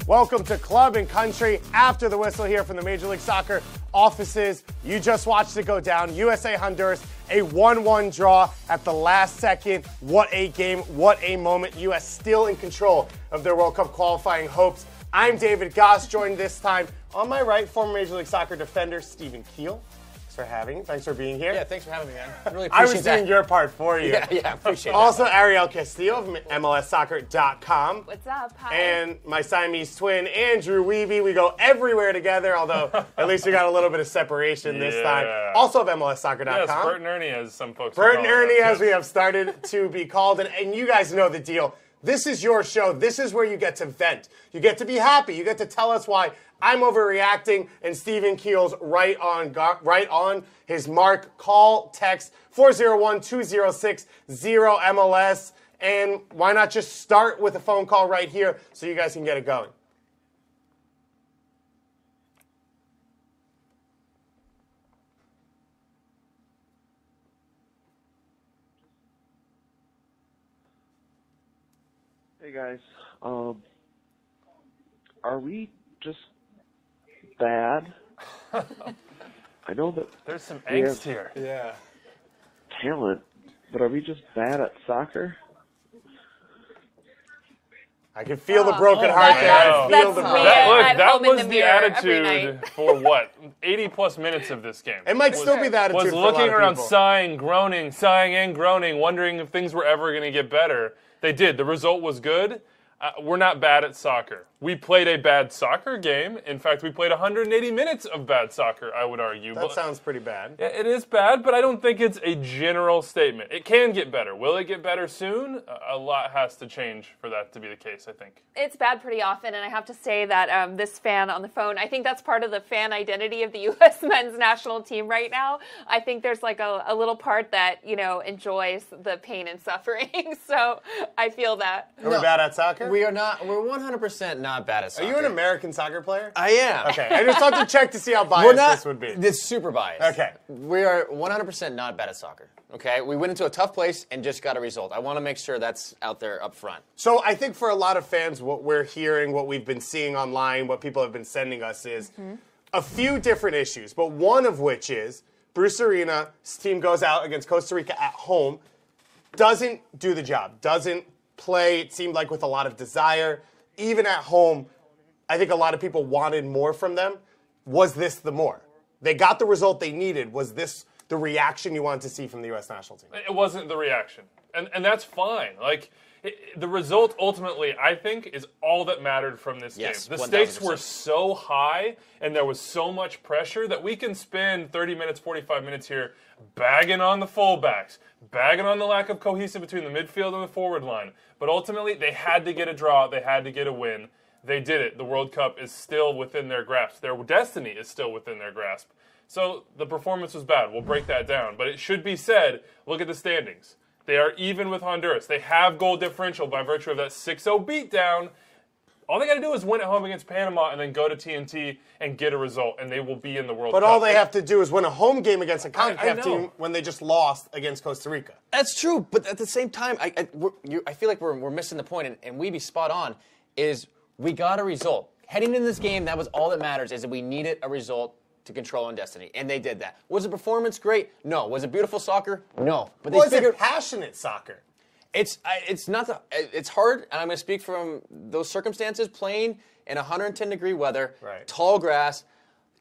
Welcome to Club and Country after the whistle here from the Major League Soccer offices. You just watched it go down. USA Honduras, a 1-1 draw at the last second. What a game, what a moment. US still in control of their World Cup qualifying hopes. I'm David Goss, joined this time on my right, former Major League Soccer defender Stephen Keel. Thanks for being here. Yeah, thanks for having me, man. I really appreciate I was doing your part for you. Yeah, appreciate it. Also, Arielle Castillo from MLSsoccer.com. What's up? Hi. And my Siamese twin, Andrew Wiebe. We go everywhere together, although at least we got a little bit of separation this time. Also of MLSsoccer.com. Yes, Bert and Ernie, as some folks Bert and Ernie, us, as we have started to be called. And you guys know the deal. This is your show. This is where you get to vent. You get to be happy. You get to tell us why I'm overreacting, and Stephen Keel's right on his mark. Call, text 401-206-0MLS, and why not just start with a phone call right here so you guys can get it going. Hey guys, are we just bad? I know that there's some angst here. Yeah. Talent, but are we just bad at soccer? I can feel the broken heart there. I feel the broken heart. That was the attitude for what? 80-plus minutes of this game. It might still be the attitude was for a lot looking of around, people. sighing and groaning, wondering if things were ever going to get better. They did. The result was good. We're not bad at soccer. We played a bad soccer game. In fact, we played 180 minutes of bad soccer, I would argue. That sounds pretty bad. Yeah, it is bad, but I don't think it's a general statement. It can get better. Will it get better soon? A lot has to change for that to be the case, I think. It's bad pretty often, and I have to say that this fan on the phone, I think that's part of the fan identity of the U.S. men's national team right now. I think there's like a little part that, enjoys the pain and suffering. So I feel that. Are we bad at soccer? We are not. We're 100% not bad at soccer. Are you an American soccer player? I am. Okay, I just have to check to see how biased this would be. It's super biased. Okay. We are 100% not bad at soccer. Okay? We went into a tough place and just got a result. I want to make sure that's out there up front. So I think for a lot of fans, what we're hearing, what we've been seeing online, what people have been sending us is a few different issues, but one of which is Bruce Arena's team goes out against Costa Rica at home, doesn't do the job, doesn't play, it seemed like, with a lot of desire. Even at home, I think a lot of people wanted more from them. Was this the more? They got the result they needed. Was this the reaction you wanted to see from the U.S. national team? It wasn't the reaction. And that's fine. The result, ultimately, I think, is all that mattered from this game. The 1000%. stakes were so high, and there was so much pressure that we can spend 30 minutes, 45 minutes here bagging on the fullbacks, bagging on the lack of cohesive between the midfield and the forward line. But ultimately, they had to get a draw. They had to get a win. They did it. The World Cup is still within their grasp. Their destiny is still within their grasp. So the performance was bad. We'll break that down. But it should be said, look at the standings. They are even with Honduras. They have goal differential by virtue of that 6-0 beatdown. All they got to do is win at home against Panama and then go to TNT and get a result, and they will be in the World Cup. But all they have to do is win a home game against a CONCACAF team when they just lost against Costa Rica. That's true, but at the same time, I feel like we're missing the point, and we be spot on, is we got a result. Heading into this game, that was all that matters, is that we needed a result to control on destiny, and they did that. Was the performance great? No. Was it beautiful soccer? No. But they figured, it passionate soccer? It's not it's hard, and I'm going to speak from those circumstances. Playing in 110-degree weather, tall grass,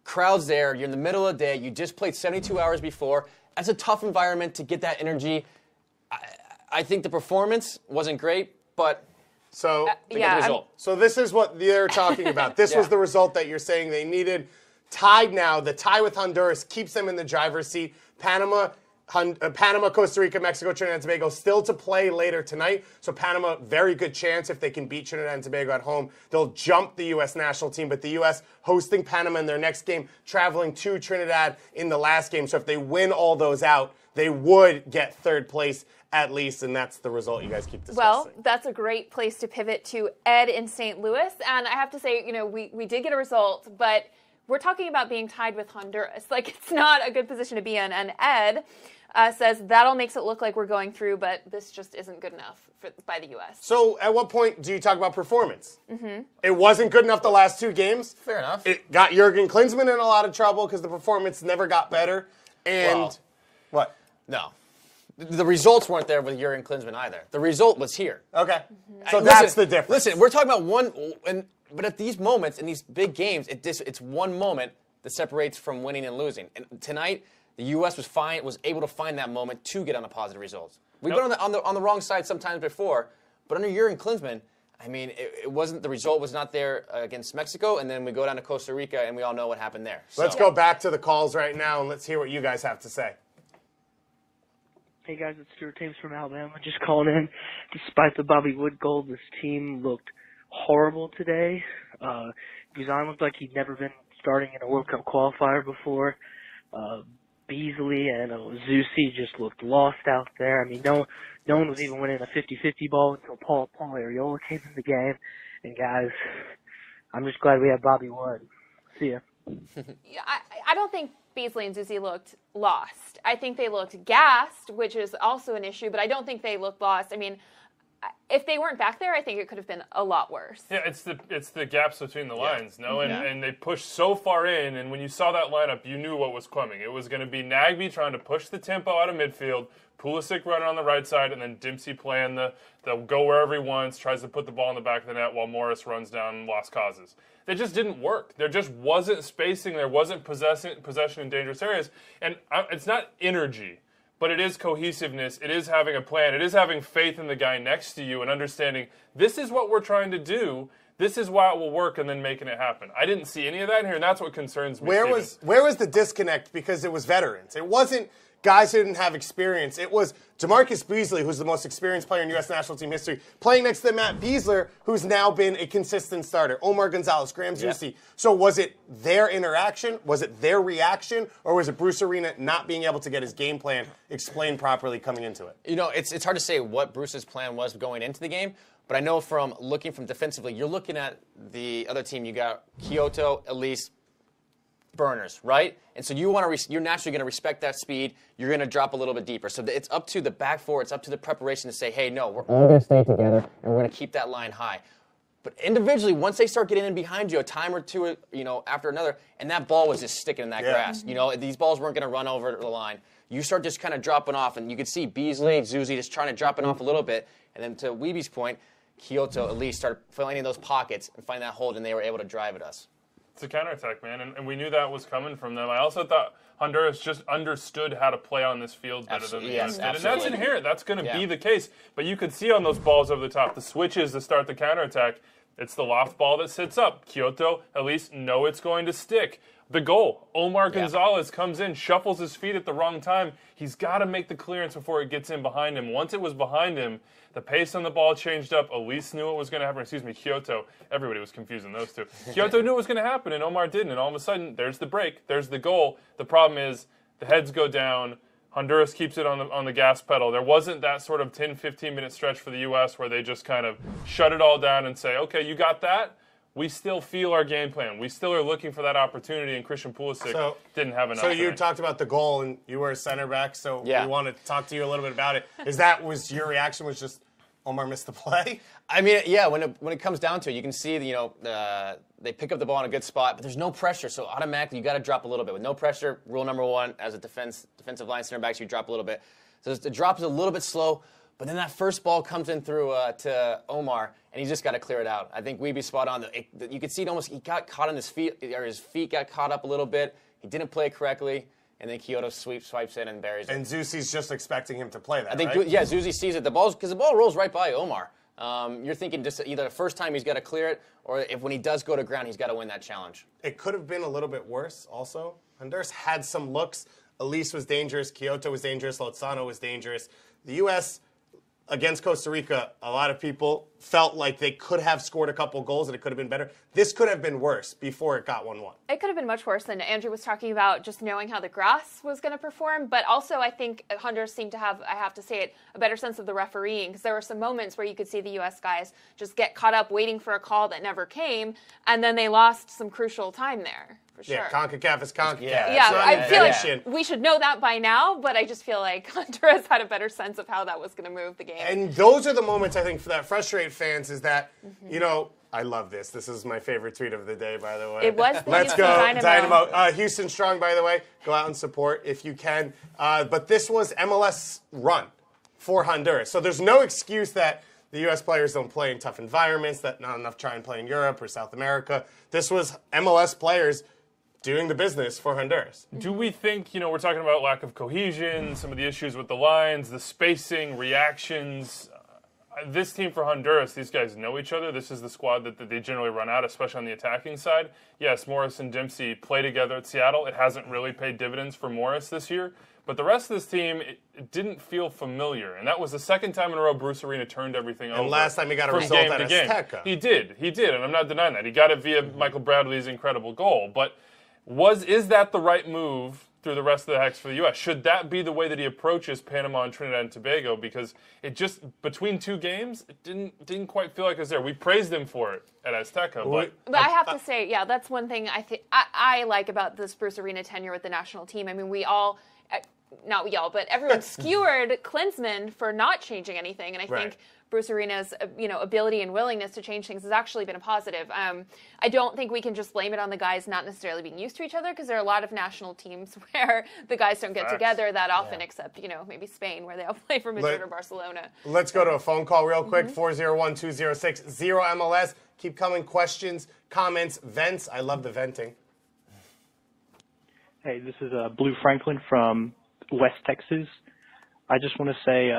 crowds there. You're in the middle of the day. You just played 72 hours before. That's a tough environment to get that energy. I think the performance wasn't great, but so the result. So this is what they're talking about. This was the result that you're saying they needed. Tied now. The tie with Honduras keeps them in the driver's seat. Panama, Costa Rica, Mexico, Trinidad and Tobago still to play later tonight. So Panama, very good chance if they can beat Trinidad and Tobago at home. They'll jump the U.S. national team, but the U.S. hosting Panama in their next game, traveling to Trinidad in the last game. So if they win all those out, they would get third place at least, and that's the result you guys keep discussing. Well, that's a great place to pivot to Ed in St. Louis. And I have to say, we did get a result, but we're talking about being tied with Honduras. Like, it's not a good position to be in. And Ed, says that all makes it look like we're going through, but this just isn't good enough by the U.S. So at what point do you talk about performance? It wasn't good enough the last 2 games. Fair enough. It got Jurgen Klinsmann in a lot of trouble because the performance never got better. And what? No. The results weren't there with Jurgen Klinsmann either. The result was here. Okay. So that's the difference. Listen, we're talking about but at these moments, in these big games, it's one moment that separates from winning and losing. And tonight, the U.S. was able to find that moment to get on a positive result. We've been on the wrong side sometimes before, but under Jurgen Klinsmann, I mean, it wasn't, the result was not there against Mexico, and then we go down to Costa Rica, and we all know what happened there. So. Let's go back to the calls right now, and let's hear what you guys have to say. Hey guys, it's Stuart Thames from Alabama. Just calling in. Despite the Bobby Wood goal, this team looked horrible today. Guzan looked like he'd never been starting in a World Cup qualifier before. Beasley and Zusi just looked lost out there. I mean, no one was even winning a 50-50 ball until Paul Arielle came in the game. And guys, I'm just glad we have Bobby Wood. See ya. Yeah, I don't think Beasley and Zusi looked lost. I think they looked gassed, which is also an issue, but I don't think they looked lost. I mean, if they weren't back there, I think it could have been a lot worse. Yeah, it's the gaps between the lines, no? And they pushed so far in, and when you saw that lineup, you knew what was coming. It was going to be Nagbe trying to push the tempo out of midfield, Pulisic running on the right side, and then Dempsey playing the go wherever he wants, tries to put the ball in the back of the net while Morris runs down lost causes. They just didn't work. There just wasn't spacing. There wasn't possession in dangerous areas. And it's not energy, but it is cohesiveness. It is having a plan. It is having faith in the guy next to you and understanding this is what we're trying to do. This is why it will work, and then making it happen. I didn't see any of that in here, and that's what concerns me. Where was the disconnect? Because it was veterans. It wasn't guys who didn't have experience. It was DeMarcus Beasley, who's the most experienced player in U.S. national team history, playing next to Matt Beasler, who's now been a consistent starter. Omar Gonzalez, Graham Zusi. So was it their interaction? Was it their reaction? Or was it Bruce Arena not being able to get his game plan explained properly coming into it? You know, it's hard to say what Bruce's plan was going into the game, but I know from looking from defensively, you're looking at the other team. You got Kyoto, Elise, burners, right? And so you're naturally going to respect that speed. You're going to drop a little bit deeper. So it's up to the back four. It's up to the preparation to say, hey, no, we're all going to stay together, and we're going to keep that line high. But individually, once they start getting in behind you a time or two, after another, and that ball was just sticking in that grass. These balls weren't going to run over the line. You start just kind of dropping off, and you could see Beasley, Zusi just trying to drop it off a little bit. And then to Wiebe's point, Kyoto at least started finding those pockets and find that hold, and they were able to drive at us. It's a counterattack, man, and we knew that was coming from them. I also thought Honduras just understood how to play on this field better than the U.S. did. And that's inherent. That's going to be the case. But you could see on those balls over the top, the switches to start the counterattack, it's the loft ball that sits up. Kyoto, at least, know it's going to stick. The goal, Omar Gonzalez comes in, shuffles his feet at the wrong time. He's got to make the clearance before it gets in behind him. Once it was behind him, the pace on the ball changed up. Elise knew what was going to happen. Kyoto. Everybody was confusing those two. Kyoto knew it was going to happen, and Omar didn't. And all of a sudden, there's the break. There's the goal. The problem is the heads go down. Honduras keeps it on the gas pedal. There wasn't that sort of 10, 15-minute stretch for the U.S. where they just kind of shut it all down and say, okay, you got that? We still feel our game plan. We still are looking for that opportunity, and Christian Pulisic didn't have enough. So you talked about the goal, and you were a center back, so we want to talk to you a little bit about it. Was your reaction was just Omar missed the play? I mean, yeah, when it comes down to it, you can see, they pick up the ball in a good spot, but there's no pressure, so automatically you got to drop a little bit. With no pressure, rule number one, as a defensive line center back, you drop a little bit. So the drop is a little bit slow, but then that first ball comes in through to Omar, and he's just got to clear it out. I think Wiebe's spot on. You could see it almost, he got caught on his feet, or his feet got caught up a little bit. He didn't play correctly, and then Kyoto swipes in and buries it. And Zusi's just expecting him to play that, I think, right? Yeah, Zusi sees it. Because the ball rolls right by Omar. You're thinking just either the first time he's got to clear it, or if when he does go to ground, he's got to win that challenge. It could have been a little bit worse also. Honduras had some looks. Elise was dangerous. Kyoto was dangerous. Lozano was dangerous. The U.S., against Costa Rica, a lot of people felt like they could have scored a couple goals and it could have been better. This could have been worse before it got 1-1. It could have been much worse than Andrew was talking about, just knowing how the grass was going to perform. But also, I think Honduras seemed to have, I have to say it, a better sense of the refereeing, because there were some moments where you could see the U.S. guys just get caught up waiting for a call that never came, and then they lost some crucial time there. for sure. Yeah, CONCACAF is CONCACAF. Yeah, I feel like we should know that by now, but I just feel like Honduras had a better sense of how that was going to move the game. And those are the moments, I think, that frustrate fans is that, I love this. This is my favorite tweet of the day, by the way. It was the Let's Houston go, Dynamo. Houston strong, by the way. Go out and support if you can. But this was MLS run for Honduras. So there's no excuse that the U.S. players don't play in tough environments, that not enough try and play in Europe or South America. This was MLS players doing the business for Honduras. Do we think, we're talking about lack of cohesion, some of the issues with the lines, the spacing, reactions. This team for Honduras, these guys know each other. This is the squad that they generally run out, especially on the attacking side. Yes, Morris and Dempsey play together at Seattle. It hasn't really paid dividends for Morris this year. But the rest of this team, it didn't feel familiar. And that was the second time in a row Bruce Arena turned everything over. And last time he got a result at Azteca. He did, and I'm not denying that. He got it via Michael Bradley's incredible goal. But is that the right move through the rest of the Hex for the U.S.? Should that be the way that he approaches Panama and Trinidad and Tobago? Because it just, between two games, it didn't quite feel like it was there. We praised him for it at Azteca. But I have to say, that's one thing I like about this Bruce Arena tenure with the national team. I mean, not we all, but everyone skewered Klinsmann for not changing anything. And I think Bruce Arena's ability and willingness to change things has actually been a positive. I don't think we can just blame it on the guys not necessarily being used to each other, because there are a lot of national teams where the guys don't get together that often, except maybe Spain, where they all play for Madrid or Barcelona. Let's go to a phone call real quick. 401-206-0MLS. Keep coming. Questions, comments, vents. I love the venting. Hey, this is Blue Franklin from West Texas. I just want to say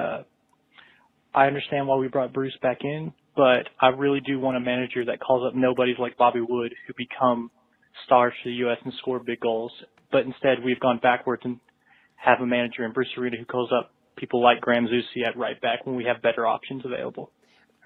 I understand why we brought Bruce back in, but I really do want a manager that calls up nobodies like Bobby Wood who become stars for the U.S. and score big goals. But instead, we've gone backwards and have a manager in Bruce Arena who calls up people like Graham Zusi at right back when we have better options available.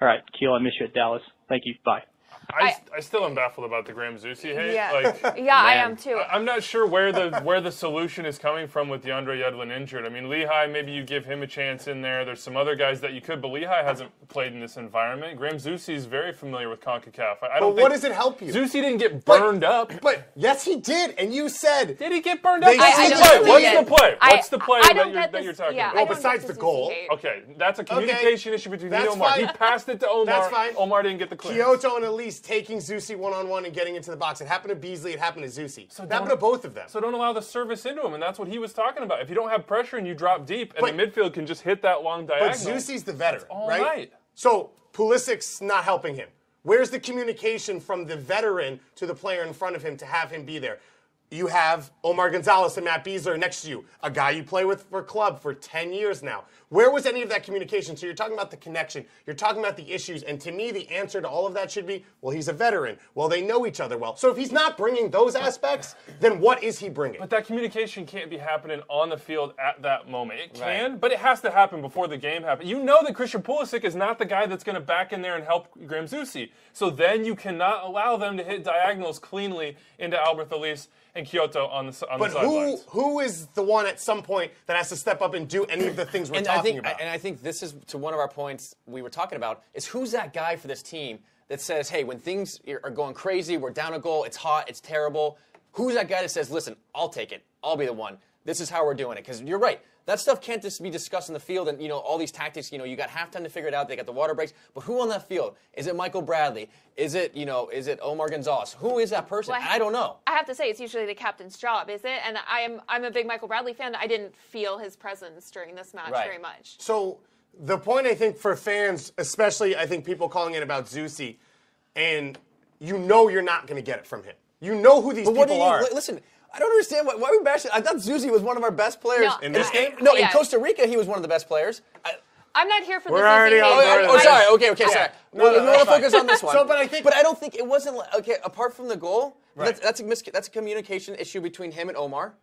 All right, Keel, I miss you at Dallas. Thank you. Bye. I still am baffled about the Graham Zusi hate. I am too. I'm not sure where the solution is coming from with DeAndre Yedlin injured. I mean, Lehigh, maybe you give him a chance in there. There's some other guys that you could, but Lehigh hasn't played in this environment. Graham Zusi is very familiar with CONCACAF. But what does it help you? Zusi didn't get burned up. But yes, he did, and you said. Did he get burned up? What's the play? What's the play that you're talking about? Well, besides the goal. Okay, that's a communication issue between me and Omar. He passed it to Omar. That's fine. Omar didn't get the clear. Kyoto and Elise taking Zusi one-on-one and getting into the box. It happened to Beasley. It happened to Zusi. So it happened to both of them. So don't allow the service into him, and that's what he was talking about. If you don't have pressure and you drop deep, and the midfield can just hit that long diagonal. But Zusi's the veteran, right? Right. So Pulisic's not helping him. Where's the communication from the veteran to the player in front of him to have him be there? You have Omar Gonzalez and Matt Beasler next to you, a guy you play with for club for 10 years now. Where was any of that communication? So you're talking about the connection. You're talking about the issues. And to me, the answer to all of that should be, well, he's a veteran. Well, they know each other well. So if he's not bringing those aspects, then what is he bringing? But that communication can't be happening on the field at that moment. It can, but it has to happen before the game happens. You know that Christian Pulisic is not the guy that's going to back in there and help Graham Zusi. So then you cannot allow them to hit diagonals cleanly into Albert Elise and Kyoto on the sidelines. But who is the one at some point that has to step up and do any of the things we're talking about? And I think this is to one of our points we were talking about, is who's that guy for this team that says, hey, when things are going crazy, we're down a goal, it's hot, it's terrible, who's that guy that says, listen, I'll take it, I'll be the one, this is how we're doing it? Because you're right. That stuff can't just be discussed in the field and, all these tactics, you got halftime to figure it out. They got the water breaks. But who on that field? Is it Michael Bradley? Is it Omar Gonzalez? Who is that person? Well, I don't know. I have to say, it's usually the captain's job, is it? And I'm a big Michael Bradley fan. I didn't feel his presence during this match very much. So the point, I think, for fans, especially, I think, people calling in about Zusi, and you're not going to get it from him. You know who these people are. Listen, I don't understand why we bashing. I thought Zusi was one of our best players. In this game? No, in Costa Rica, he was one of the best players. I'm not here for the already Zusi on Oh, sorry. Okay, sorry. No, we want to focus on this one. So, but I don't think it wasn't okay. Apart from the goal, that's a communication issue between him and Omar,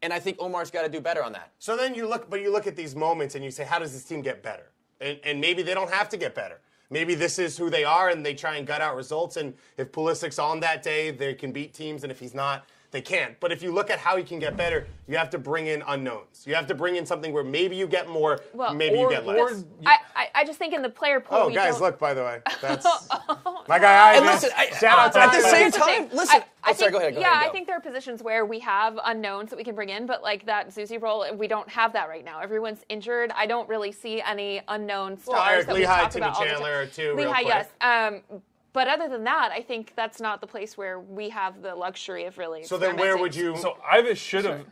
and I think Omar's got to do better on that. So then you look at these moments and you say, how does this team get better? And maybe they don't have to get better. Maybe this is who they are, and they try and gut out results. And if Pulisic's on that day, they can beat teams, and if he's not, they can't. But if you look at how he can get better, you have to bring in unknowns. You have to bring in something where maybe you get more, maybe you get less. I just think in the player pool. Oh, guys, look, by the way. That's My guy, And listen, shout out to at the Ivan. same time, listen. Go ahead. I think there are positions where we have unknowns that we can bring in, but like that Zuzi role, we don't have that right now. Everyone's injured. I don't really see any unknown stars that we talk about all the time. Timmy Chandler are two. Lehigh, real quick. yes. But other than that, I think that's not the place where we have the luxury of really. So then, where would you? So Ivan should have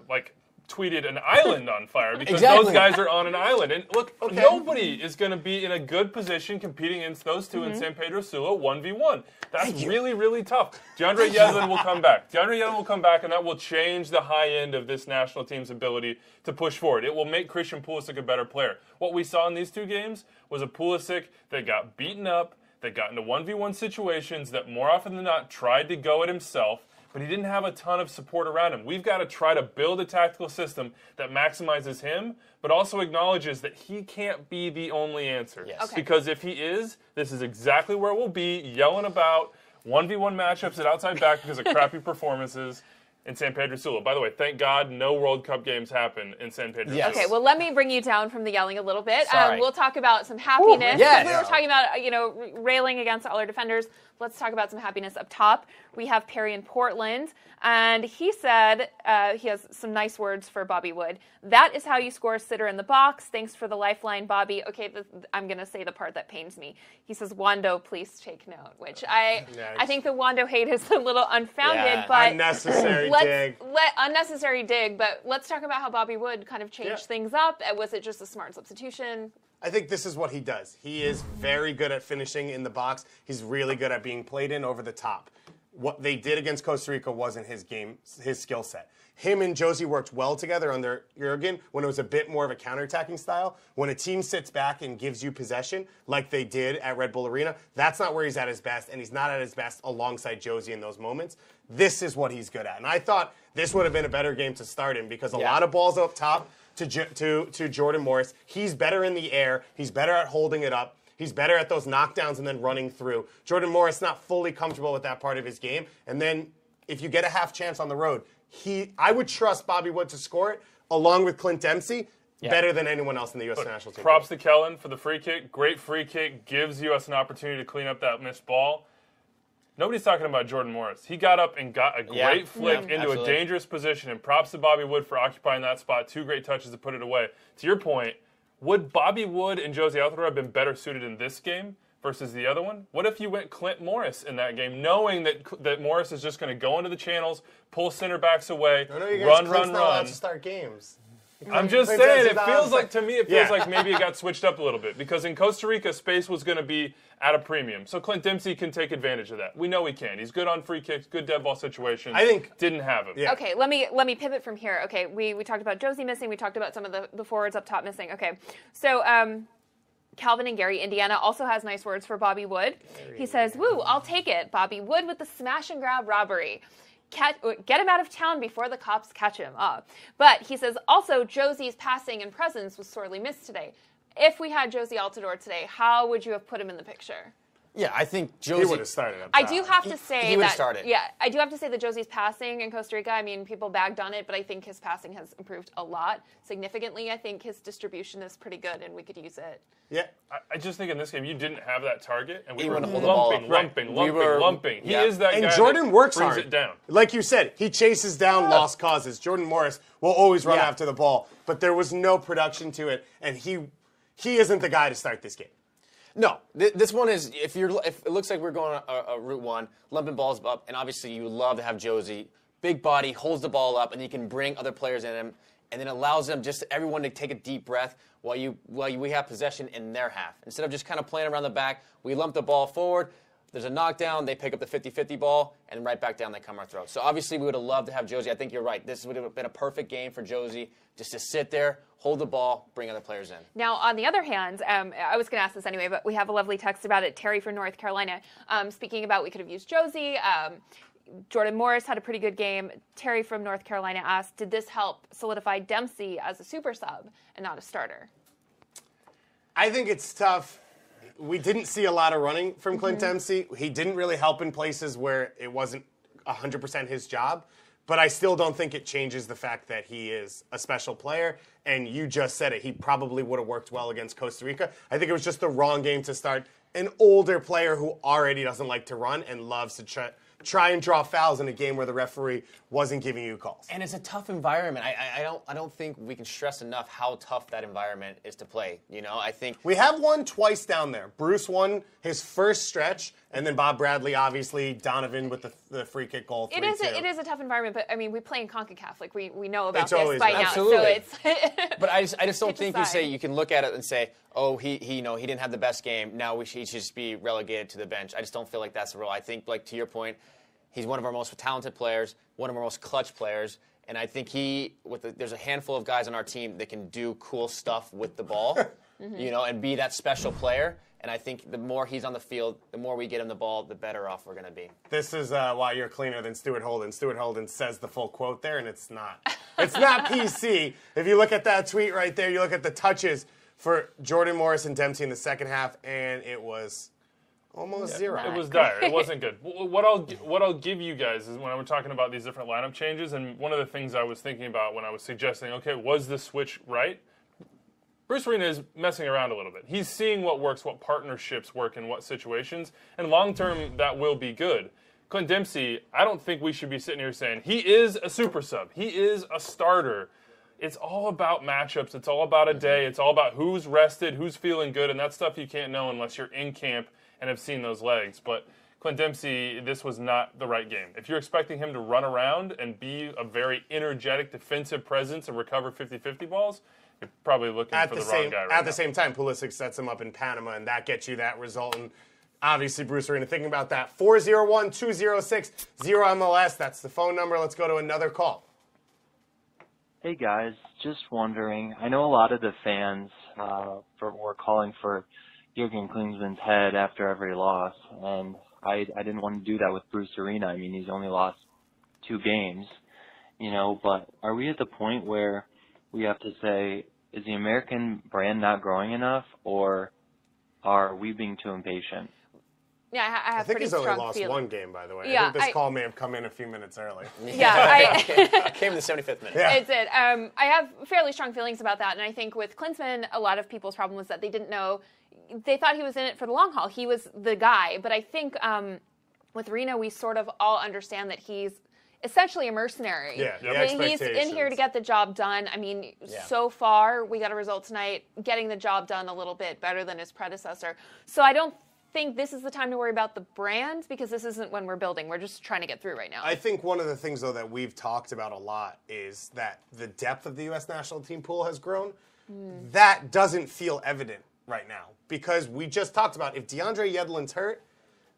tweeted an island on fire because those guys are on an island. And look, nobody is going to be in a good position competing against those two in San Pedro Sula 1v1. That's really, really tough. DeAndre Yedlin will come back. DeAndre Yedlin will come back, and that will change the high end of this national team's ability to push forward. It will make Christian Pulisic a better player. What we saw in these two games was a Pulisic that got beaten up, that got into 1v1 situations, that more often than not tried to go at himself, but he didn't have a ton of support around him. We've got to try to build a tactical system that maximizes him, but also acknowledges that he can't be the only answer. Yes. Okay. Because if he is, this is exactly where we'll be, yelling about 1v1 matchups at outside back because of crappy performances in San Pedro Sula. By the way, thank God no World Cup games happen in San Pedro Sula. Okay, well, let me bring you down from the yelling a little bit. Sorry. We'll talk about some happiness. yes. We were talking about, railing against all our defenders. Let's talk about some happiness up top. We have Perry in Portland, and he said he has some nice words for Bobby Wood. That is how you score a sitter in the box. Thanks for the lifeline, Bobby. Okay, I'm going to say the part that pains me. He says, Wando, please take note, which I think the Wando hate is a little unfounded, but unnecessary dig, but let's talk about how Bobby Wood kind of changed things up. Was it just a smart substitution? I think this is what he does. He is very good at finishing in the box. He's really good at being played in over the top. What they did against Costa Rica wasn't his game, his skill set. Him and Josie worked well together under Jurgen when it was a bit more of a counterattacking style. When a team sits back and gives you possession, like they did at Red Bull Arena, that's not where he's at his best, and he's not at his best alongside Josie in those moments. This is what he's good at. And I thought this would have been a better game to start him because a lot of balls up top to Jordan Morris. He's better in the air. He's better at holding it up. He's better at those knockdowns and then running through. Jordan Morris not fully comfortable with that part of his game. And then if you get a half chance on the road, I would trust Bobby Wood to score it along with Clint Dempsey better than anyone else in the U.S. national team. Props to Kellen for the free kick. Great free kick. Gives U.S. an opportunity to clean up that missed ball. Nobody's talking about Jordan Morris. He got up and got a great flick into a dangerous position, and props to Bobby Wood for occupying that spot. 2 great touches to put it away. To your point, would Bobby Wood and Josie Altidore have been better suited in this game versus the other one? What if you went Clint Morris in that game, knowing that Morris is just going to go into the channels, pull center backs away, run. Not allowed to start games. I'm just saying, it feels like maybe it got switched up a little bit because in Costa Rica, space was going to be at a premium. So Clint Dempsey can take advantage of that. We know he can. He's good on free kicks, good dead ball situations. I think didn't have him. Yeah. Okay, let me pivot from here. Okay, we talked about Josie missing. We talked about some of the forwards up top missing. Okay, so Calvin and Gary, Indiana, also has nice words for Bobby Wood. He says, "Woo, I'll take it. Bobby Wood with the smash and grab robbery. Get him out of town before the cops catch him." But he says, also, Josie's passing and presence was sorely missed today. If we had Josie Altidore today, how would you have put him in the picture? Yeah, I think Josie... He would have started up top. I do have to say he would have started. Yeah, I do have to say that Josie's passing in Costa Rica, I mean, people bagged on it, but I think his passing has improved a lot, significantly. I think his distribution is pretty good, and we could use it. Yeah. I just think in this game, you didn't have that target, and we were lumping. lumping. He is that guy and Jordan works brings hard. It down. Like you said, he chases down lost causes. Jordan Morris will always run after the ball, but there was no production to it, and he isn't the guy to start this game. No, this one is, if it looks like we're going a route one, lumping balls up, and obviously you would love to have Josie, big body, holds the ball up, and you can bring other players in him, and then allows them just everyone to take a deep breath while we have possession in their half. Instead of just kind of playing around the back, we lump the ball forward, there's a knockdown, they pick up the 50-50 ball, and right back down they come our throat. So obviously we would have loved to have Josie. I think you're right. This would have been a perfect game for Josie, just to sit there, hold the ball, bring other players in. Now, on the other hand, I was going to ask this anyway, but we have a lovely text about it. Terry from North Carolina, speaking about we could have used Josie. Jordan Morris had a pretty good game. Terry from North Carolina asked, did this help solidify Dempsey as a super sub and not a starter? I think it's tough. We didn't see a lot of running from Clint Dempsey. He didn't really help in places where it wasn't 100% his job. But I still don't think it changes the fact that he is a special player. And you just said it. He probably would have worked well against Costa Rica. I think it was just the wrong game to start an older player who already doesn't like to run and loves to try and draw fouls in a game where the referee wasn't giving you calls. And it's a tough environment. I don't think we can stress enough how tough that environment is to play. You know, I think we have won twice down there. Bruce won his first stretch, and then Bob Bradley, obviously, Donovan with the free kick goal. It is a tough environment, but I mean, we play in CONCACAF. Like we know about It's this by now. Absolutely. So it's But I just don't think aside. you can look at it and say, oh, he didn't have the best game. Now he should just be relegated to the bench. I just don't feel like that's the role. I think, like to your point, he's one of our most talented players, one of our most clutch players, and I think there's a handful of guys on our team that can do cool stuff with the ball, and be that special player. And I think the more he's on the field, the more we get him the ball, the better off we're going to be. This is why you're cleaner than Stuart Holden. Stuart Holden says the full quote there, and it's not. It's not PC. If you look at that tweet right there, you look at the touches for Jordan Morris and Dempsey in the second half, and it was almost zero. It was dire. It wasn't good. What I'll give you guys is when we're talking about these different lineup changes, and one of the things I was thinking about when I was suggesting, okay, was this switch right? Bruce Arena is messing around a little bit. He's seeing what works, what partnerships work in what situations, and long-term, that will be good. Clint Dempsey, I don't think we should be sitting here saying, he is a super sub. He is a starter. It's all about matchups. It's all about a day. It's all about who's rested, who's feeling good, and that stuff you can't know unless you're in camp and have seen those legs. But Clint Dempsey, this was not the right game. If you're expecting him to run around and be a very energetic defensive presence and recover 50-50 balls, you're probably looking for the wrong guy right now. At the same time, Pulisic sets him up in Panama, and that gets you that result. And obviously, Bruce Arena thinking about that. 401-206-0MLS. That's the phone number. Let's go to another call. Hey, guys. Just wondering. I know a lot of the fans were calling for Jurgen Klinsmann's head after every loss, and I didn't want to do that with Bruce Arena. I mean, he's only lost 2 games, but are we at the point where we have to say, is the American brand not growing enough, or are we being too impatient? Yeah, I have I think pretty he's only strong lost feelings. 1 game, by the way. Yeah, I think this call may have come in a few minutes early. Yeah, I came in the 75th minute. Yeah. It did. I have fairly strong feelings about that, and I think with Klinsmann, a lot of people's problem was that they didn't know. They thought he was in it for the long haul. He was the guy, but I think with Reno, we sort of all understand that he's essentially a mercenary. Yeah, he's in here to get the job done. I mean, so far, we got a result tonight, getting the job done a little bit better than his predecessor. So I don't think this is the time to worry about the brand, because this isn't when we're building. We're just trying to get through right now. I think one of the things, though, that we've talked about a lot is that the depth of the U.S. national team pool has grown. That doesn't feel evident right now, because we just talked about if DeAndre Yedlin's hurt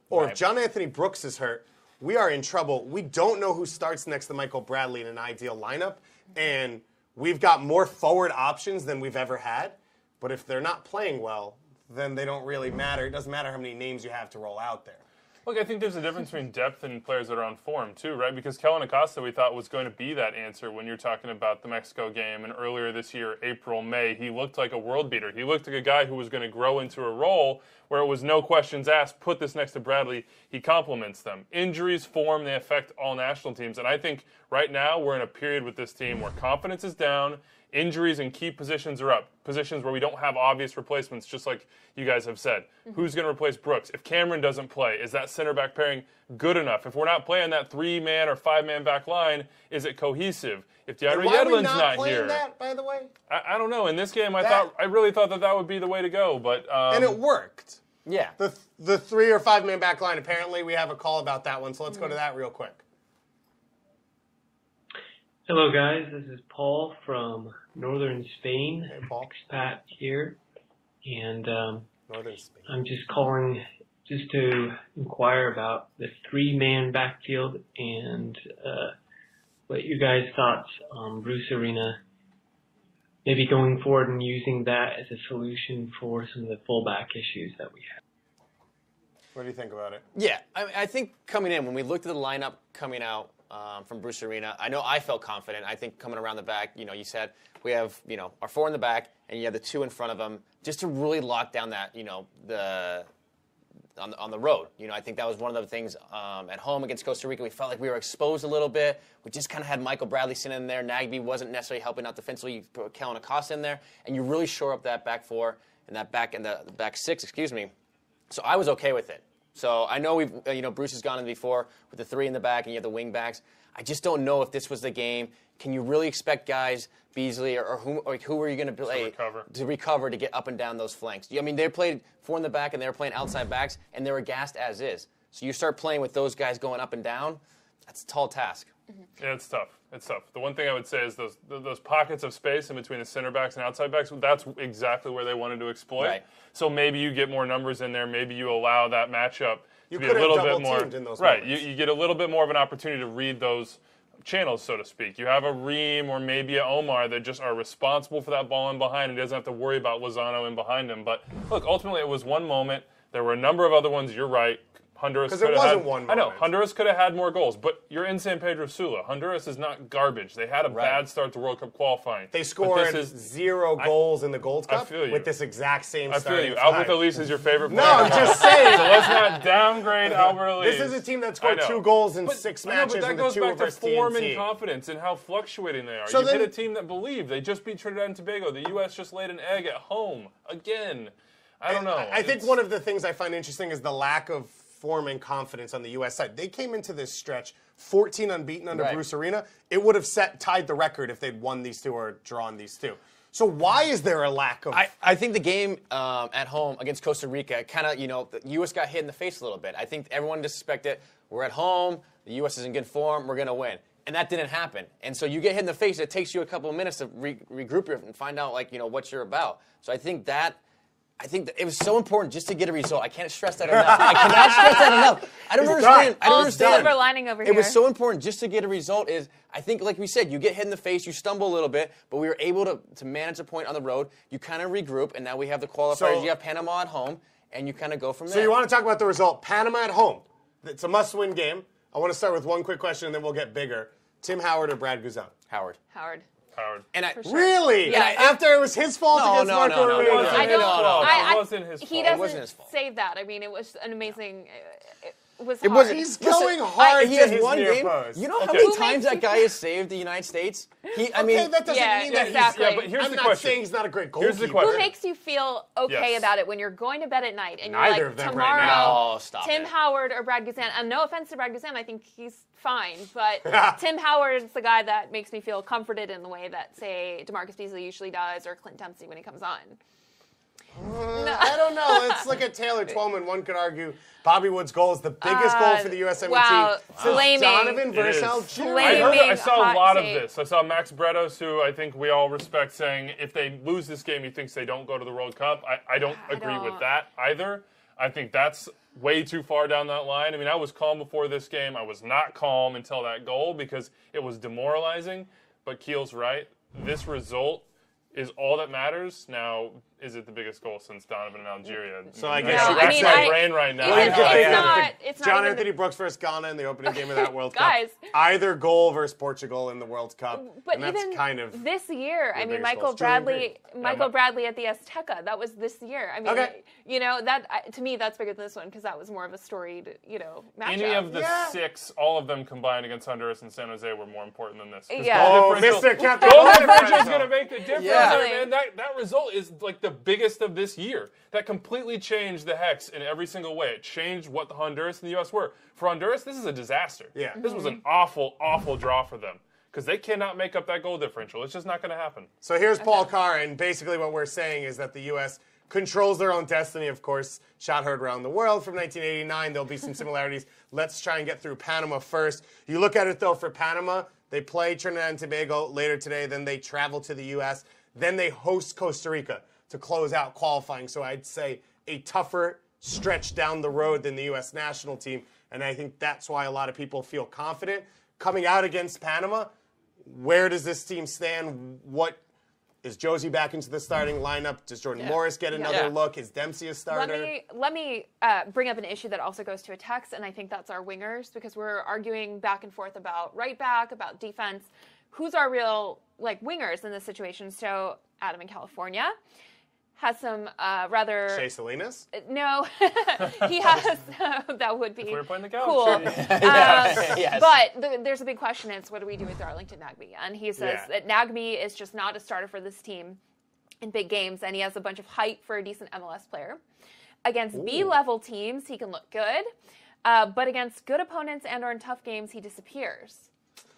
or if John Anthony Brooks is hurt, we are in trouble. We don't know who starts next to Michael Bradley in an ideal lineup, and we've got more forward options than we've ever had. But if they're not playing well, then they don't really matter. It doesn't matter how many names you have to roll out there. Look, I think there's a difference between depth and players that are on form, too, right? Because Kellen Acosta, we thought, was going to be that answer when you're talking about the Mexico game. And earlier this year, April, May, he looked like a world beater. He looked like a guy who was going to grow into a role where it was no questions asked, put this next to Bradley. He complements them. Injuries, form, they affect all national teams. And I think right now we're in a period with this team where confidence is down, injuries and key positions are up. Positions where we don't have obvious replacements, just like you guys have said. Who's going to replace Brooks? If Cameron doesn't play, is that center back pairing good enough? If we're not playing that 3-man or 5-man back line, is it cohesive? If DeAndre Yedlin's not playing here, that, by the way? I don't know. In this game, I really thought that would be the way to go, but and it worked. Yeah. The 3 or 5-man back line. Apparently, we have a call about that one, so let's go to that real quick. Hello, guys. This is Paul from northern Spain. Hey, Paul. Expat here, and Northern Spain. I'm just calling just to inquire about the 3-man backfield and what you guys' thoughts on Bruce Arena maybe going forward and using that as a solution for some of the fullback issues that we have. What do you think about it? Yeah, I think coming in, when we looked at the lineup coming out from Bruce Arena, I know I felt confident. I think coming around the back, you said we have, our 4 in the back, and you have the 2 in front of them, just to really lock down that, on the road. I think that was one of the things at home against Costa Rica. We felt like we were exposed a little bit. We just kind of had Michael Bradley sitting in there. Nagbe wasn't necessarily helping out defensively. You put Kellen Acosta in there, and you really shore up that back four and the back six. So I was okay with it. So I know Bruce has gone in before with the three in the back, and you have the wing backs. I just don't know if this was the game. Can you really expect guys, Beasley or who are you going to play to recover to get up and down those flanks? I mean, they played four in the back and they were playing outside backs and they were gassed as is. So you start playing with those guys going up and down. That's a tall task. Yeah, it's tough. It's tough. The one thing I would say is those pockets of space in between the center backs and outside backs, that's exactly where they wanted to exploit. Right. So maybe you get more numbers in there. Maybe you allow that matchup to be a could have little bit more. in those right. moments. You get a little bit more of an opportunity to read those channels, so to speak. You have a Reem or maybe a Omar that just are responsible for that ball in behind and doesn't have to worry about Lozano in behind him. But look, ultimately it was one moment. There were a number of other ones. You're right. Honduras because it wasn't one moment. I know Honduras could have had more goals, but you're in San Pedro Sula. Honduras is not garbage. They had a bad start to World Cup qualifying. They scored 0 goals in the Gold Cup with this exact same starting I feel you. Albert Elise is your favorite player. No, I'm just saying. So let's not downgrade Albert Elise. This is a team that scored 2 goals in 6 matches. But that and goes the 2 back to versus form TNT. and confidence and how fluctuating they are. So you hit a team that believed. They just beat Trinidad and Tobago. The U.S. just laid an egg at home again. I don't know. I think one of the things I find interesting is the lack of form and confidence on the U.S. side. They came into this stretch 14 unbeaten under Bruce Arena. It would have tied the record if they'd won these 2 or drawn these 2. So why is there a lack of... I think the game at home against Costa Rica kind of, the U.S. got hit in the face a little bit. I think everyone just expected, we're at home, the U.S. is in good form, we're going to win. And that didn't happen. And so you get hit in the face, it takes you a couple of minutes to regroup and find out, what you're about. So I think that it was so important just to get a result. I can't stress that enough. I cannot stress that enough. I don't understand. Silver lining over here. It was so important just to get a result. I think, like we said, you get hit in the face, you stumble a little bit, but we were able to manage the point on the road. You kind of regroup, and now we have the qualifiers. You have Panama at home, and you kind of go from there. So you want to talk about the result. Panama at home. It's a must-win game. I want to start with one quick question, and then we'll get bigger. Tim Howard or Brad Guzan? Howard. And really? Yeah. After it was his fault against Marco Rubio? It wasn't his fault. He doesn't say that. I mean, it was an amazing... It was hard. He's going hard he to has his one near game. post. You know how many times that guy has saved the United States? That doesn't mean that exactly. he's... but here's I'm the not question. saying he's not a great goalkeeper. Here's the question. Who makes you feel okay about it when you're going to bed at night and Neither you're of like, them tomorrow, right now. Oh, stop Tim it. Howard or Brad Guzan? And no offense to Brad Guzan, I think he's fine. But Tim Howard is the guy that makes me feel comforted in the way that, say, DeMarcus Beasley usually does or Clint Dempsey when he comes on. I don't know. Let's look at Taylor Twellman. One could argue Bobby Wood's goal is the biggest goal for the USMNT since Donovan Versailles Jr. I saw a lot of this. I saw Max Bretos, who I think we all respect, saying if they lose this game, he thinks they don't go to the World Cup. I don't agree with that either. I think that's way too far down that line. I mean, I was calm before this game. I was not calm until that goal because it was demoralizing. But Keel's right. This result is all that matters. Now, is it the biggest goal since Donovan in Algeria? So I guess that's my brain right now. It's John not Anthony Brooks versus Ghana in the opening game of that World Guys. Cup. Either goal versus Portugal in the World Cup. But and that's even kind of this year, I mean, biggest Michael Bradley at the Azteca, that was this year. I mean, that to me, that's bigger than this one because that was more of a storied, matchup. Any of the 6, all of them combined against Honduras and San Jose were more important than this. Yeah. Oh, Mr. Captain. Goal differential is going to make the difference. Yeah. Man, that result is like the biggest of this year. That completely changed the Hex in every single way. It changed what the Honduras and the U.S. were. For Honduras, this is a disaster. Yeah. This was an awful, awful draw for them because they cannot make up that goal differential. It's just not going to happen. So here's Paul Carr, and basically what we're saying is that the U.S. controls their own destiny. Of course, shot heard around the world from 1989. There'll be some similarities. Let's try and get through Panama first. You look at it, though, for Panama, they play Trinidad and Tobago later today. Then they travel to the U.S. Then they host Costa Rica to close out qualifying. So I'd say a tougher stretch down the road than the U.S. national team. And I think that's why a lot of people feel confident. Coming out against Panama, where does this team stand? What is Josie back into the starting lineup? Does Jordan Morris get another look? Is Dempsey a starter? Let me bring up an issue that also goes to a text, and I think that's our wingers, because we're arguing back and forth about right back, about defense. Who's our real wingers in this situation? So Adam in California. has some rather... Shea Salinas? No. He has... that would be We're playing the couch. cool. Yes. But there's a big question. It's what do we do with Darlington Nagbe? And he says that Nagbe is just not a starter for this team in big games, and he has a bunch of height for a decent MLS player. Against B-level teams, he can look good. But against good opponents and or in tough games, he disappears.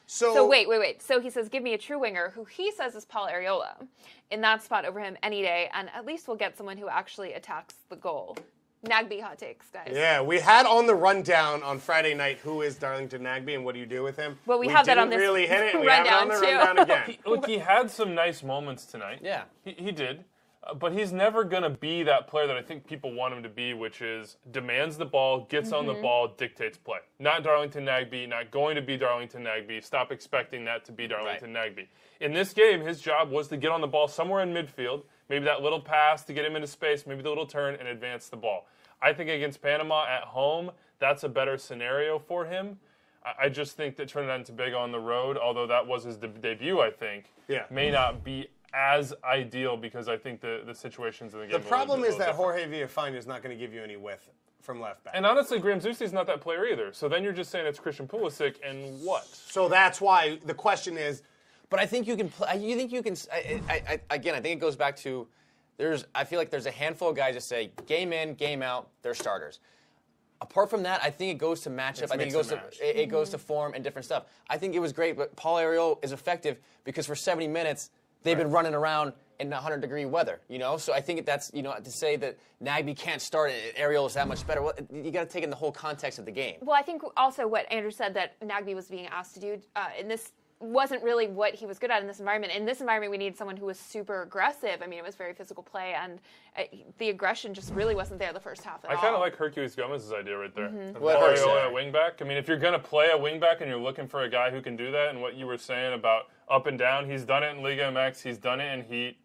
So wait. So he says, give me a true winger, who he says is Paul Arielle, in that spot over him any day, and at least we'll get someone who actually attacks the goal. Nagbe hot takes, guys. Yeah, we had on the rundown on Friday night who is Darlington Nagbe and what do you do with him. Well, we have that on this really hit it. We rundown, have it on the rundown again. He had some nice moments tonight. Yeah. He did. But he's never going to be that player that I think people want him to be, which is demands the ball, gets on the ball, dictates play. Not Darlington Nagbe, not going to be Darlington Nagbe. Stop expecting that to be Darlington Nagbe. In this game, his job was to get on the ball somewhere in midfield, maybe that little pass to get him into space, maybe the little turn, and advance the ball. I think against Panama at home, that's a better scenario for him. I just think that Trinidad and Tobago on the road, although that was his debut, I think, may not be as ideal because I think the situations in the game. The problem is that Jorge Villafaña is not going to give you any width from left back. And honestly, Graham Zusi's not that player either. So then you're just saying it's Christian Pulisic and what? So that's why the question is. But I think you can play. You think you can? Again, I think it goes back to I feel like there's a handful of guys that say game in, game out, they're starters. Apart from that, I think it goes to matchup. I think it goes to form and different stuff. I think it was great, but Paul Arielle is effective because for 70 minutes. They've been running around in 100-degree weather, So I think that's, to say that Nagbe can't start and Arielle is that much better. Well, you got to take in the whole context of the game. Well, I think also what Andrew said that Nagbe was being asked to do in this wasn't really what he was good at in this environment. In this environment, we needed someone who was super aggressive. I mean, it was very physical play, and the aggression just really wasn't there the first half at all. I kind of like Herculez Gomez's idea right there. Arielle at wingback. I mean, if you're going to play a wingback and you're looking for a guy who can do that, and what you were saying about up and down, he's done it in Liga MX, he's done it in Heat.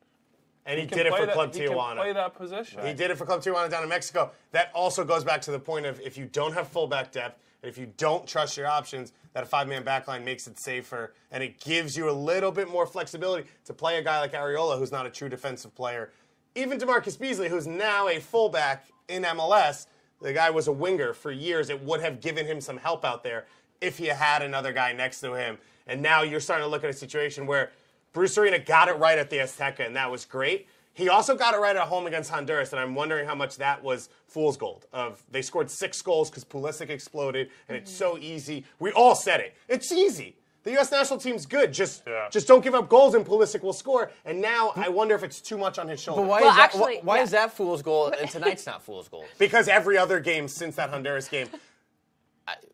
And he did it for Club Tijuana. He can play that position. He did it for Club Tijuana down in Mexico. That also goes back to the point of if you don't have fullback depth, and if you don't trust your options, that a five-man backline makes it safer, and it gives you a little bit more flexibility to play a guy like Arielle, who's not a true defensive player. Even DeMarcus Beasley, who's now a fullback in MLS, the guy was a winger for years. It would have given him some help out there if he had another guy next to him. And now you're starting to look at a situation where Bruce Arena got it right at the Azteca, and that was great. He also got it right at home against Honduras, and I'm wondering how much that was fool's gold. They scored 6 goals because Pulisic exploded, and it's so easy. We all said it. It's easy. The U.S. national team's good. Just don't give up goals, and Pulisic will score. And now I wonder if it's too much on his shoulder. But why is that fool's goal, and tonight's not fool's goal? Because every other game since that Honduras game.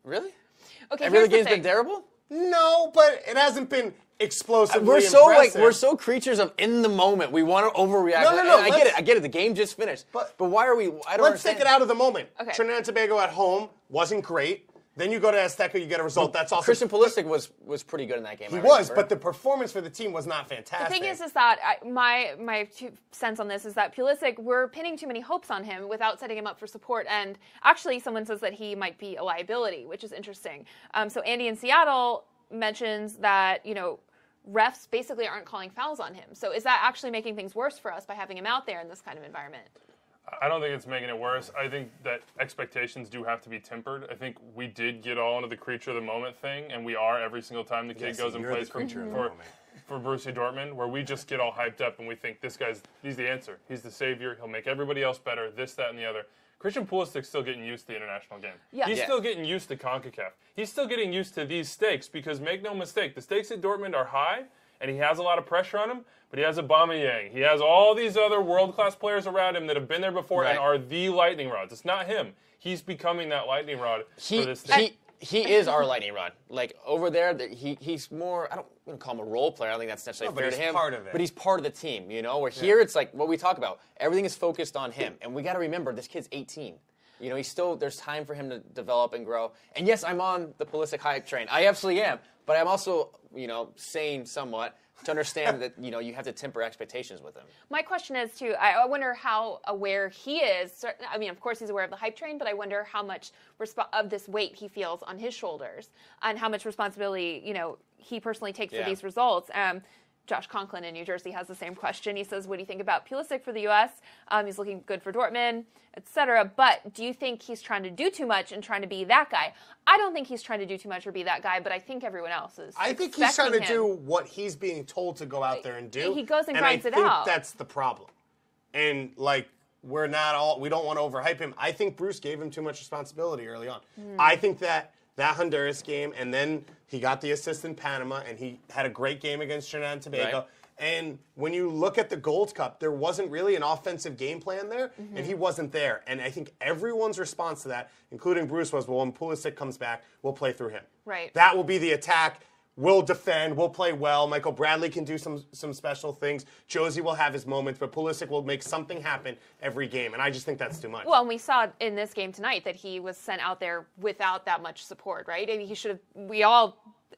Really? Okay, every other game's been terrible? No, but it hasn't been explosively we're so impressive. we're so creatures of in the moment. We want to overreact. No. I get it. The game just finished. But why are we? I don't Let's understand. take it out of the moment. Okay. Trinidad and Tobago at home wasn't great. Then you go to Azteca, you get a result. That's also Christian Pulisic was pretty good in that game. He was, but the performance for the team was not fantastic. The thing is that my 2 cents on this is that Pulisic, we're pinning too many hopes on him without setting him up for support. And actually, someone says that he might be a liability, which is interesting. So Andy in Seattle mentions that refs basically aren't calling fouls on him. So is that actually making things worse for us by having him out there in this kind of environment? I don't think it's making it worse. I think that expectations do have to be tempered. I think we did get all into the creature of the moment thing, and we are every single time the kid goes and plays for Borussia Dortmund, where we just get all hyped up and we think he's the answer. He's the savior. He'll make everybody else better, this, that, and the other. Christian Pulisic's still getting used to the international game. Yeah. He's still getting used to CONCACAF. He's still getting used to these stakes because, make no mistake, the stakes at Dortmund are high, and he has a lot of pressure on him, but he has Aubameyang. He has all these other world-class players around him that have been there before and are the lightning rods. It's not him. He's becoming that lightning rod for this team. He is our lightning rod. Like, over there, he's more, I don't want to call him a role player. I don't think that's necessarily fair to him. Part of it. But he's part of the team, Where here, it's like what we talk about. Everything is focused on him. And we got to remember, this kid's 18. There's time for him to develop and grow. And yes, I'm on the Pulisic hype train. I absolutely am. But I'm also, sane somewhat to understand that, you have to temper expectations with him. My question is, too, I wonder how aware he is. I mean, of course, he's aware of the hype train, but I wonder how much of this weight he feels on his shoulders and how much responsibility, he personally takes for these results. Josh Conklin in New Jersey has the same question. He says, what do you think about Pulisic for the U.S.? He's looking good for Dortmund, etc. But do you think he's trying to do too much and trying to be that guy? I don't think he's trying to do too much or be that guy, but I think everyone else is. I think he's trying to do what he's being told to go out there and do. He goes and grinds it out. And I think that's the problem. And, like, we don't want to overhype him. I think Bruce gave him too much responsibility early on. I think that Honduras game, and then he got the assist in Panama, and he had a great game against Trinidad and Tobago. Right. And when you look at the Gold Cup, there wasn't really an offensive game plan there, and he wasn't there. And I think everyone's response to that, including Bruce, was, well, when Pulisic comes back, we'll play through him. Right. That will be the attack. We'll defend. We'll play well. Michael Bradley can do some special things. Josie will have his moments, but Pulisic will make something happen every game, and I just think that's too much. Well, and we saw in this game tonight that he was sent out there without that much support, right? I mean, we all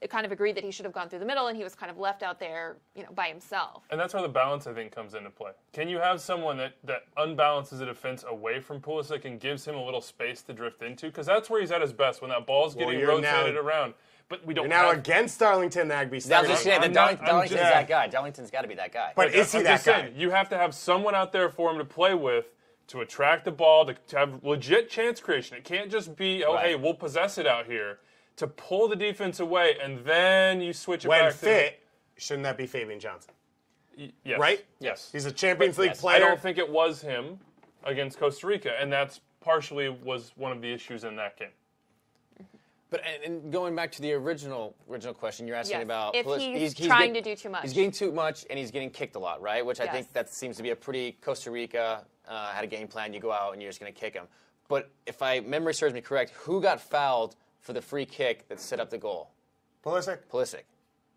kind of agreed that he should have gone through the middle, and he was kind of left out there, by himself. And that's where the balance, I think, comes into play. Can you have someone that unbalances the defense away from Pulisic and gives him a little space to drift into? Because that's where he's at his best, when that ball's getting rotated around. But we don't. You're now against Darlington Nagbe. That was just saying that Darlington's that guy. Darlington's got to be that guy. But is he that guy? You have to have someone out there for him to play with, to attract the ball, to have legit chance creation. It can't just be, hey, we'll possess it out here. To pull the defense away, and then you switch it back. When fit, shouldn't that be Fabian Johnson? Yes. Right? Yes. He's a Champions League player. I don't think it was him against Costa Rica, and that's partially was one of the issues in that game. But and going back to the original question, you're asking about if he's trying to do too much. He's getting too much, and he's getting kicked a lot, right? Which I think that seems to be a pretty Costa Rica had a game plan. You go out and you're just going to kick him. But if memory serves me correct, who got fouled for the free kick that set up the goal? Pulisic.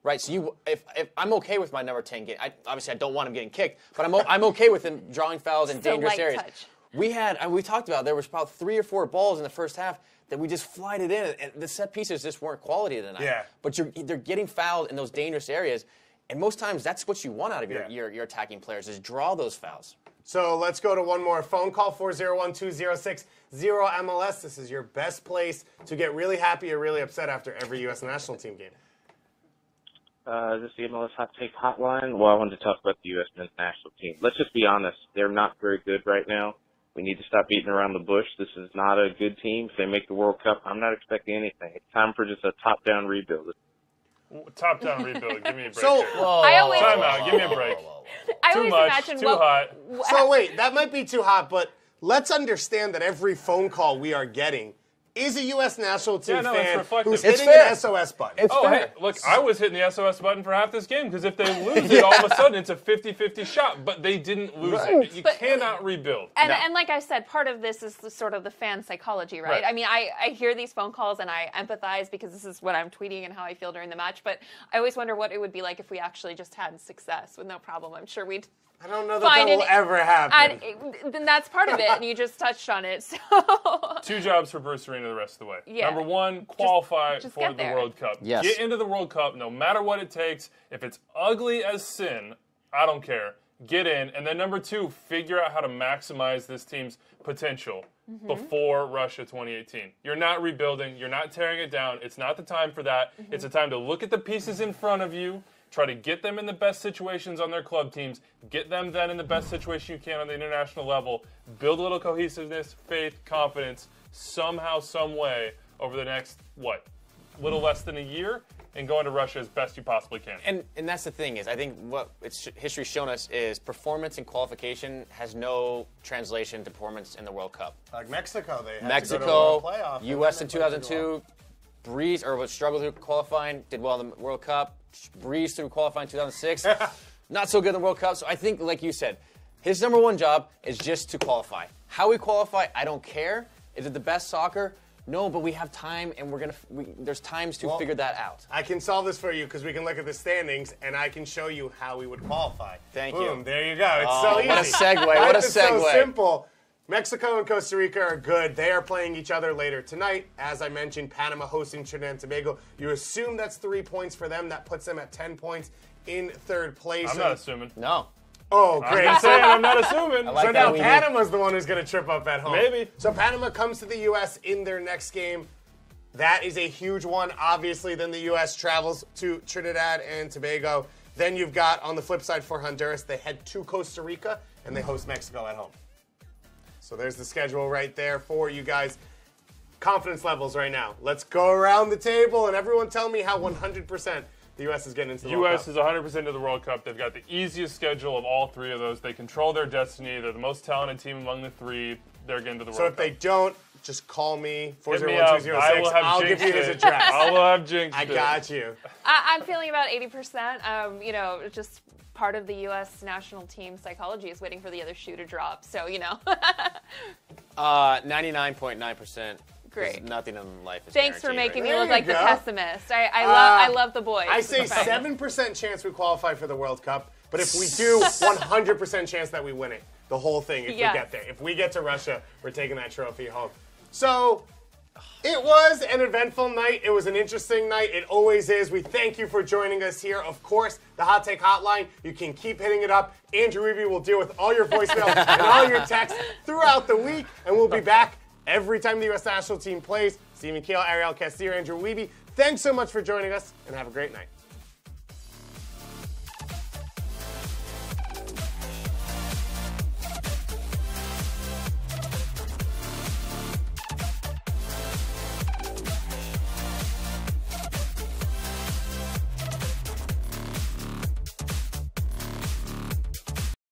Right. So if I'm okay with my number 10 game, obviously I don't want him getting kicked, but I'm okay with him drawing fouls in dangerous areas. Touch. We talked about there was about 3 or 4 balls in the first half that we just flighted in, and the set pieces just weren't quality tonight. Yeah. But they're getting fouled in those dangerous areas, and most times that's what you want out of your attacking players is draw those fouls. So let's go to one more phone call, 401-206-0MLS. This is your best place to get really happy or really upset after every U.S. national team game. This is the MLS Hot Take Hotline. Well, I wanted to talk about the U.S. men's national team. Let's just be honest. They're not very good right now. We need to stop beating around the bush. This is not a good team. If they make the World Cup, I'm not expecting anything. It's time for just a top-down rebuild. Top-down rebuild. Give me a break. So, time out. Give me a break. Too much. Too hot. So wait, that might be too hot, but let's understand that every phone call we are getting is a U.S. national team fan who's hitting an SOS button. Hey, look, I was hitting the SOS button for half this game because if they lose it, all of a sudden it's a 50-50 shot, but they didn't lose it. You cannot rebuild. And like I said, part of this is sort of the fan psychology, right? I mean, I hear these phone calls and I empathize because this is what I'm tweeting and how I feel during the match, but I always wonder what it would be like if we actually just had success with no problem. I'm sure we'd I don't know that will ever happen. Then that's part of it, and you just touched on it. So 2 jobs for Bruce Arena the rest of the way. Yeah. Number 1, qualify just for the World Cup. Yes. Get into the World Cup no matter what it takes. If it's ugly as sin, I don't care. Get in. And then number 2, figure out how to maximize this team's potential before Russia 2018. You're not rebuilding. You're not tearing it down. It's not the time for that. It's a time to look at the pieces in front of you. Try to get them in the best situations on their club teams. Get them then in the best situation you can on the international level. Build a little cohesiveness, faith, confidence, somehow, some way over the next, little less than a year, and go into Russia as best you possibly can. And that's the thing is, I think what history's shown us is performance in qualification has no translation to performance in the World Cup. Like Mexico, they had Mexico, to go to a playoff. U.S. in 2002, struggled through qualifying, did well in the World Cup. Breezed through qualifying 2006. Not so good in the World Cup. So I think, like you said, his number 1 job is just to qualify. How we qualify, I don't care. Is it the best soccer? No, but we have time, and there's times to figure that out. I can solve this for you because we can look at the standings, and I can show you how we would qualify. Thank Boom, you. There you go. It's so easy. What a segue. What a segue. It's so simple. Mexico and Costa Rica are good. They are playing each other later tonight. As I mentioned, Panama hosting Trinidad and Tobago. You assume that's 3 points for them. That puts them at 10 points in 3rd place. I'm not assuming. No. Oh, great. I'm saying I'm not assuming. Like so now Panama's the one who's going to trip up at home. Maybe. So Panama comes to the U.S. in their next game. That is a huge one. Obviously, then the U.S. travels to Trinidad and Tobago. Then you've got, on the flip side for Honduras, they head to Costa Rica, and they host Mexico at home. So there's the schedule right there for you guys. Confidence levels right now. Let's go around the table, and everyone tell me how 100% the U.S. is getting into the World Cup. U.S. is 100% of the World Cup. They've got the easiest schedule of all three of those. They control their destiny. They're the most talented team among the three. They're getting to the World Cup. So if they don't, just call me, 401-206. I'll give you his address. I will have jinxed I got you. I'm feeling about 80%. You know, just part of the U.S. national team psychology is waiting for the other shoe to drop. So, you know. 99.9%. Great. Nothing in life is Thanks for making me look like the pessimist. I love the boys. I say 7% chance we qualify for the World Cup, but if we do, 100% chance that we win it. The whole thing, if we get there. If we get to Russia, we're taking that trophy home. So, it was an eventful night. It was an interesting night. It always is. We thank you for joining us here. Of course, the Hot Take Hotline, you can keep hitting it up. Andrew Wiebe will deal with all your voicemails and all your texts throughout the week, and we'll be back every time the U.S. national team plays. Stephen Keel, Arielle, Castillo, Andrew Wiebe, thanks so much for joining us, and have a great night.